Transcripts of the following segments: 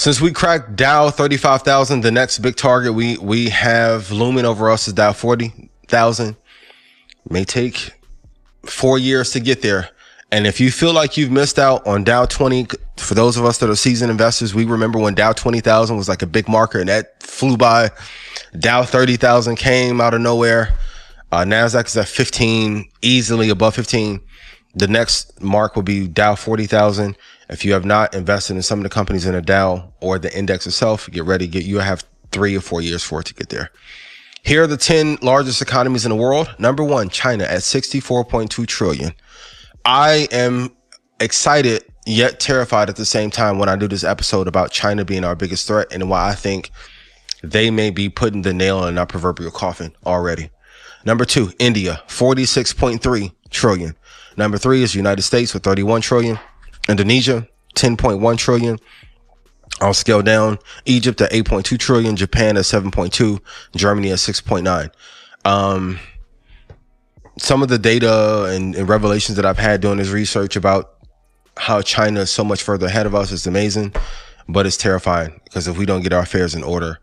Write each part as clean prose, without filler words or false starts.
Since we cracked Dow 35,000, the next big target we have looming over us is Dow 40,000. May take 4 years to get there. And if you feel like you've missed out on Dow 20, for those of us that are seasoned investors, we remember when Dow 20,000 was like a big marker and that flew by. Dow 30,000 came out of nowhere. NASDAQ is at 15, easily above 15. The next mark will be Dow 40,000. If you have not invested in some of the companies in the Dow or the index itself, get ready. You have 3 or 4 years for it to get there. Here are the 10 largest economies in the world. Number 1, China at 64.2 trillion. I am excited yet terrified at the same time when I do this episode about China being our biggest threat and why I think they may be putting the nail in our proverbial coffin already. Number 2, India, 46.3 trillion. Number 3 is United States with 31 trillion. Indonesia, 10.1 trillion. I'll scale down. Egypt at 8.2 trillion. Japan at 7.2. Germany at 6.9. Some of the data and revelations that I've had doing this research about how China is so much further ahead of us is amazing, but it's terrifying because if we don't get our affairs in order,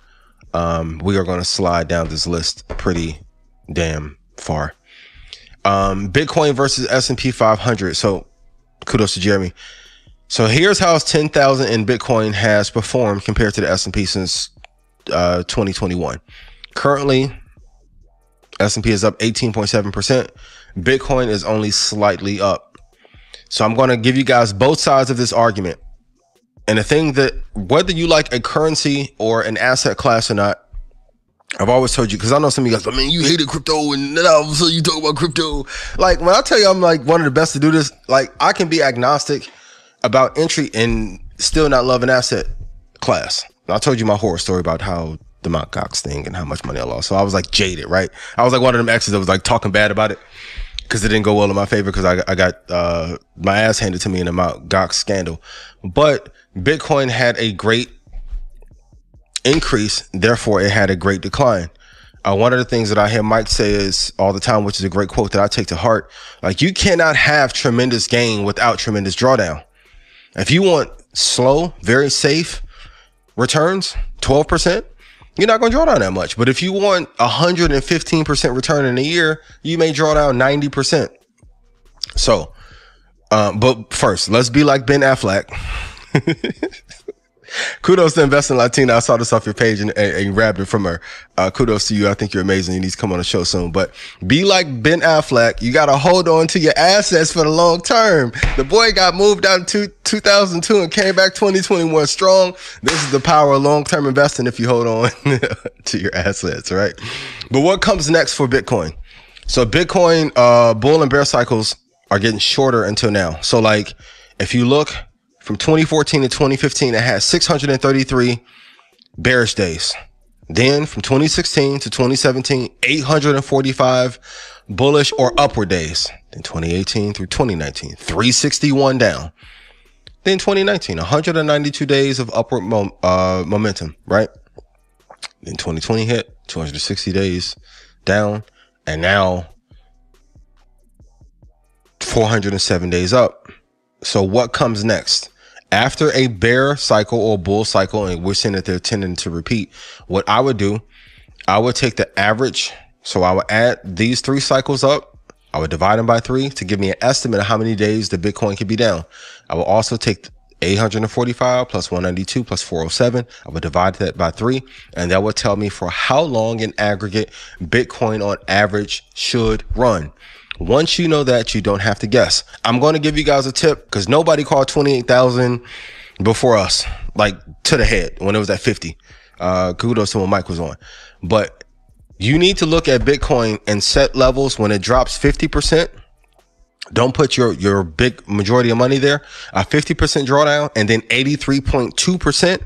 we are going to slide down this list pretty damn far. Bitcoin versus S&P 500. So kudos to Jeremy. So here's how 10,000 in Bitcoin has performed compared to the S&P since 2021. Currently, S&P is up 18.7%. Bitcoin is only slightly up. So I'm going to give you guys both sides of this argument. And the thing that whether you like a currency or an asset class or not, I've always told you, because I know some of you guys, I mean, you hated crypto and then all of a sudden you talk about crypto. Like when I tell you I'm like one of the best to do this, like I can be agnostic about entry and still not love an asset class. I told you my horror story about how the Mt. Gox thing and how much money I lost. So I was like jaded, right? I was like one of them exes that was like talking bad about it because it didn't go well in my favor because I got my ass handed to me in the Mt. Gox scandal. But Bitcoin had a great increase, therefore it had a great decline. One of the things that I hear Mike say is all the time, which is a great quote that I take to heart, like you cannot have tremendous gain without tremendous drawdown. If you want slow, very safe returns, 12%, you're not going to draw down that much. But if you want 115% return in a year, you may draw down 90%. So, but first, let's be like Ben Affleck. Kudos to Investing Latina. I saw this off your page and grabbed it from her. Kudos to you. I think you're amazing. You need to come on the show soon. But be like Ben Affleck. You got to hold on to your assets for the long term. The boy got moved out in 2002 and came back 2021 strong. This is the power of long-term investing if you hold on to your assets, right? But what comes next for Bitcoin? So Bitcoin bull and bear cycles are getting shorter until now. So like if you look from 2014 to 2015, it had 633 bearish days. Then from 2016 to 2017, 845 bullish or upward days. Then 2018 through 2019, 361 down. Then 2019, 192 days of upward momentum, right? Then 2020 hit, 260 days down. And now 407 days up. So what comes next? After a bear cycle or bull cycle, and we're seeing that they're tending to repeat, what I would do, I would take the average. So I would add these 3 cycles up. I would divide them by 3 to give me an estimate of how many days the Bitcoin could be down. I will also take 845 plus 192 plus 407. I would divide that by 3, and that would tell me for how long in aggregate Bitcoin on average should run. Once you know that, you don't have to guess. I'm going to give you guys a tip because nobody called 28,000 before us, like to the head when it was at 50. Kudos to when Mike was on. But you need to look at Bitcoin and set levels when it drops 50%. Don't put your big majority of money there. A 50% drawdown and then 83.2%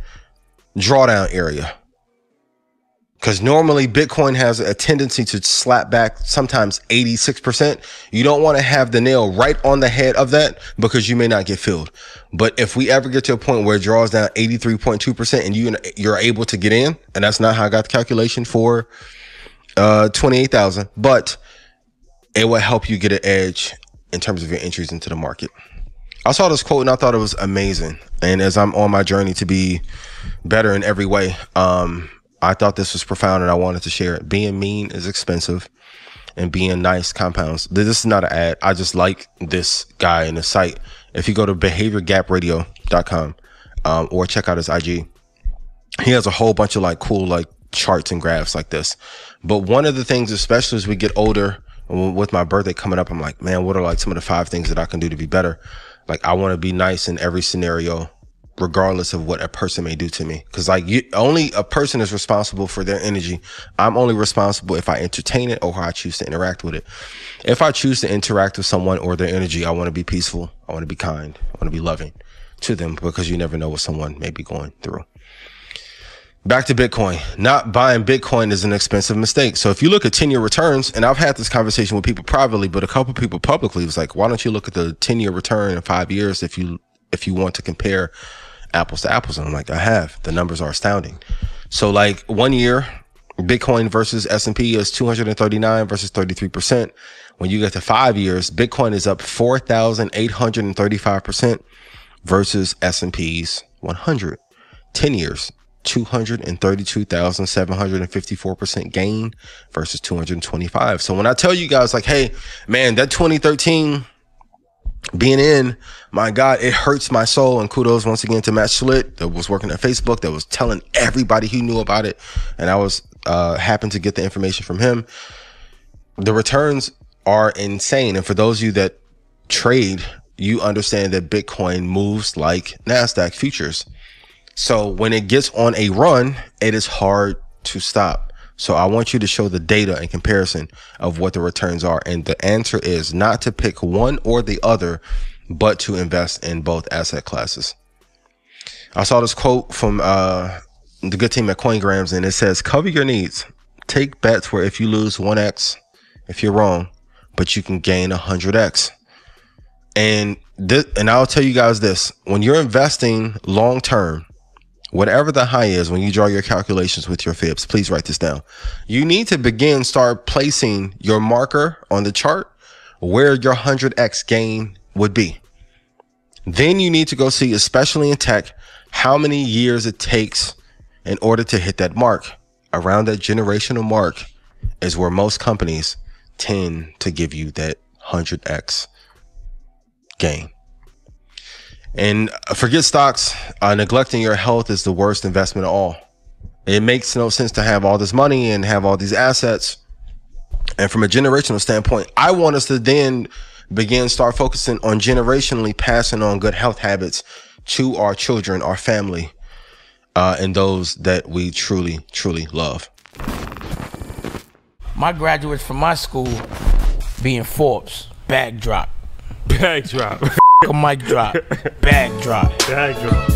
drawdown area. Because normally Bitcoin has a tendency to slap back sometimes 86%. You don't want to have the nail right on the head of that because you may not get filled. But if we ever get to a point where it draws down 83.2% and you're able to get in, and that's not how I got the calculation for 28,000, but it will help you get an edge in terms of your entries into the market. I saw this quote and I thought it was amazing. And as I'm on my journey to be better in every way, I thought this was profound and I wanted to share it. Being mean is expensive and being nice compounds. This is not an ad. I just like this guy and the site. If you go to behaviorgapradio.com or check out his IG, he has a whole bunch of like cool like charts and graphs like this. But one of the things, especially as we get older, with my birthday coming up, I'm like, man, what are like some of the 5 things that I can do to be better? Like, I want to be nice in every scenario, regardless of what a person may do to me. Because like only a person is responsible for their energy. I'm only responsible if I entertain it or how I choose to interact with it. If I choose to interact with someone or their energy, I want to be peaceful. I want to be kind. I want to be loving to them, because you never know what someone may be going through. Back to Bitcoin. Not buying Bitcoin is an expensive mistake. So if you look at 10-year returns, and I've had this conversation with people privately, but a couple of people publicly was like, why don't you look at the 10-year return in 5 years if you want to compare apples to apples? And I'm like, I have. The numbers are astounding. So like 1 year, Bitcoin versus S&P is 239 versus 33%. When you get to 5 years, Bitcoin is up 4,835% versus S&P's 100. 10 years. 232,754% gain versus 225. So when I tell you guys like, hey, man, that 2013 being in, my God, it hurts my soul. And kudos once again to Matt Schlitt that was working at Facebook, that was telling everybody who knew about it. And I was happened to get the information from him. The returns are insane. And for those of you that trade, you understand that Bitcoin moves like NASDAQ futures. So when it gets on a run, it is hard to stop. So I want you to show the data in comparison of what the returns are. And the answer is not to pick one or the other, but to invest in both asset classes. I saw this quote from the good team at CoinGrams, and it says, cover your needs. Take bets where if you lose 1x, if you're wrong, but you can gain 100x. And I'll tell you guys this, when you're investing long term, whatever the high is, when you draw your calculations with your fibs, please write this down. You need to start placing your marker on the chart where your 100x gain would be. Then you need to go see, especially in tech, how many years it takes in order to hit that mark. Around that generational mark is where most companies tend to give you that 100x gain. And forget stocks. Neglecting your health is the worst investment of all. It makes no sense to have all this money and have all these assets. And from a generational standpoint, I want us to then start focusing on generationally passing on good health habits to our children, our family, and those that we truly, truly love. My graduates from my school being Forbes, bag drop. Bag drop. A mic drop, bag drop. Bag drop.